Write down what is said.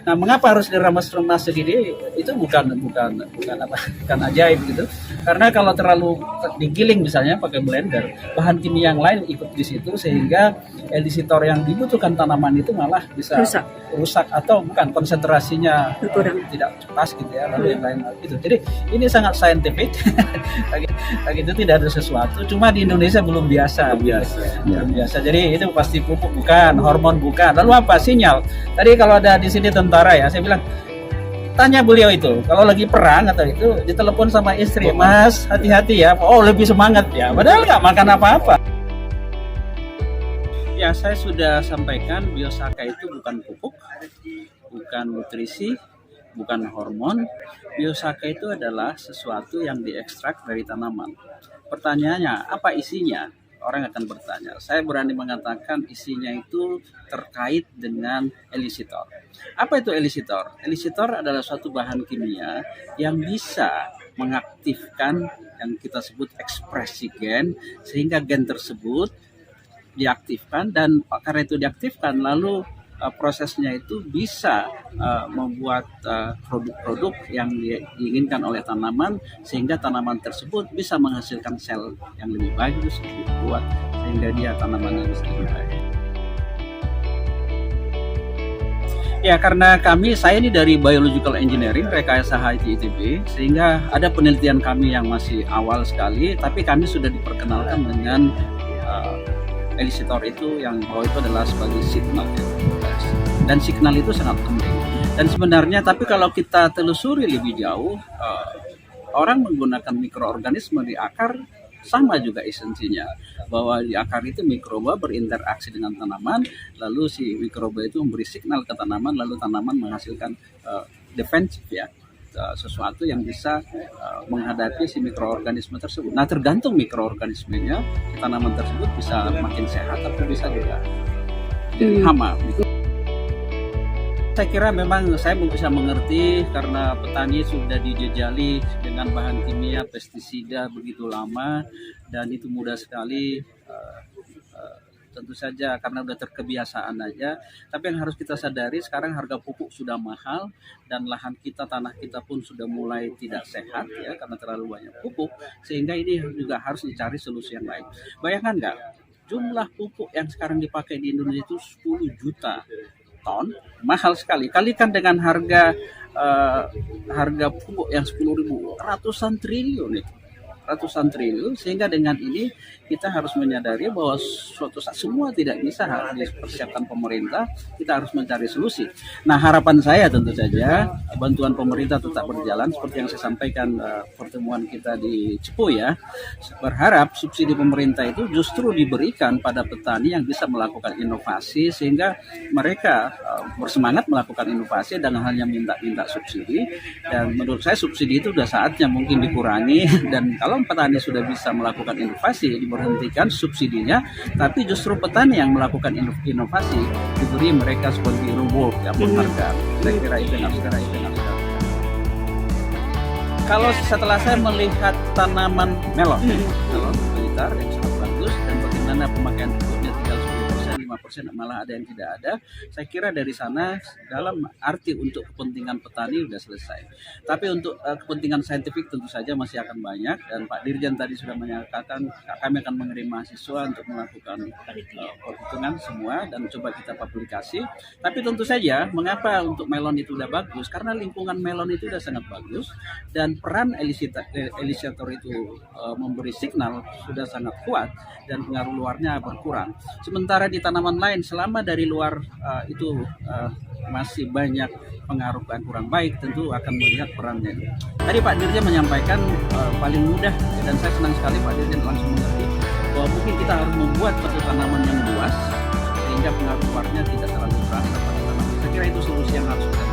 Nah, mengapa harus diremas-remas segini? Itu bukan ajaib gitu. Karena kalau terlalu digiling misalnya pakai blender, bahan kimia yang lain ikut di situ sehingga elisitor yang dibutuhkan tanaman itu malah bisa rusak atau bukan konsentrasinya tidak pas gitu ya. Lalu yang lain gitu. Jadi ini sangat scientific. Itu tidak ada sesuatu. Cuma di Indonesia belum biasa. Belum biasa. Jadi itu pasti pupuk bukan, hormon bukan. Lalu apa? Sinyal. Tadi kalau ada di sini tentara ya, saya bilang tanya beliau itu kalau lagi perang atau itu ditelepon sama istri, Mas hati-hati ya, oh lebih semangat ya, padahal nggak makan apa-apa. Ya saya sudah sampaikan Biosaka itu bukan pupuk, bukan nutrisi, bukan hormon. Biosaka itu adalah sesuatu yang diekstrak dari tanaman. Pertanyaannya apa isinya? Orang akan bertanya. Saya berani mengatakan isinya itu terkait dengan elisitor. Apa itu elisitor? Elisitor adalah suatu bahan kimia yang bisa mengaktifkan yang kita sebut ekspresi gen, sehingga gen tersebut diaktifkan, dan karena itu diaktifkan lalu prosesnya itu bisa membuat produk-produk yang diinginkan oleh tanaman, sehingga tanaman tersebut bisa menghasilkan sel yang lebih bagus, lebih kuat, sehingga dia tanamannya bisa lebih baik. Ya, karena saya ini dari Biological Engineering, Rekayasa HIT ITB, sehingga ada penelitian kami yang masih awal sekali, tapi kami sudah diperkenalkan dengan elisitor itu yang bahwa itu adalah sebagai signal, dan signal itu sangat penting. Dan sebenarnya tapi kalau kita telusuri lebih jauh, orang menggunakan mikroorganisme di akar sama juga esensinya, bahwa di akar itu mikroba berinteraksi dengan tanaman, lalu si mikroba itu memberi signal ke tanaman, lalu tanaman menghasilkan defensif ya, sesuatu yang bisa menghadapi si mikroorganisme tersebut. Nah, tergantung mikroorganismenya, tanaman tersebut bisa makin sehat atau bisa juga jadi hama. Saya kira memang saya bisa mengerti karena petani sudah dijejali dengan bahan kimia, pestisida begitu lama, dan itu mudah sekali. Tentu saja karena udah terkebiasaan aja. Tapi yang harus kita sadari sekarang harga pupuk sudah mahal, dan lahan kita, tanah kita pun sudah mulai tidak sehat ya karena terlalu banyak pupuk, sehingga ini juga harus dicari solusi yang lain. Bayangkan nggak, jumlah pupuk yang sekarang dipakai di Indonesia itu 10 juta ton, mahal sekali. Kalikan dengan harga pupuk yang 10.000, ratusan triliun, sehingga dengan ini kita harus menyadari bahwa suatu saat semua tidak bisa harus dipersiapkan pemerintah, kita harus mencari solusi. Nah, harapan saya tentu saja bantuan pemerintah tetap berjalan seperti yang saya sampaikan pertemuan kita di Cepu ya. Berharap subsidi pemerintah itu justru diberikan pada petani yang bisa melakukan inovasi, sehingga mereka bersemangat melakukan inovasi dan hanya minta subsidi. Dan menurut saya subsidi itu sudah saatnya mungkin dikurangi, dan kalau petani sudah bisa melakukan inovasi diberhentikan subsidinya, tapi justru petani yang melakukan inovasi diberi mereka sebagai reward ya, penghargaan. Saya kira itu yang harus kita lakukan. Kalau setelah saya melihat tanaman melon blitar yang sangat bagus, dan bagaimana pemakaian pupuknya tinggal 10%, 5%, malah ada yang tidak ada, saya kira dari sana dalam arti untuk kepentingan petani sudah selesai. Tapi untuk kepentingan saintifik tentu saja masih akan banyak, dan Pak Dirjen tadi sudah menyatakan kami akan mengirim mahasiswa untuk melakukan perhitungan semua dan coba kita publikasi. Tapi tentu saja mengapa untuk melon itu sudah bagus, karena lingkungan melon itu sudah sangat bagus, dan peran elisitor itu memberi signal sudah sangat kuat, dan pengaruh luarnya berkurang. Sementara di tanaman lain selama dari luar itu masih banyak pengaruh kurang baik, tentu akan melihat perannya. Tadi Pak Dirjen menyampaikan paling mudah, dan saya senang sekali Pak Dirjen langsung mengerti bahwa mungkin kita harus membuat satu tanaman yang luas sehingga pengaruh luarnya tidak terlalu terasa pada tanaman. Saya kira itu solusi yang harus kita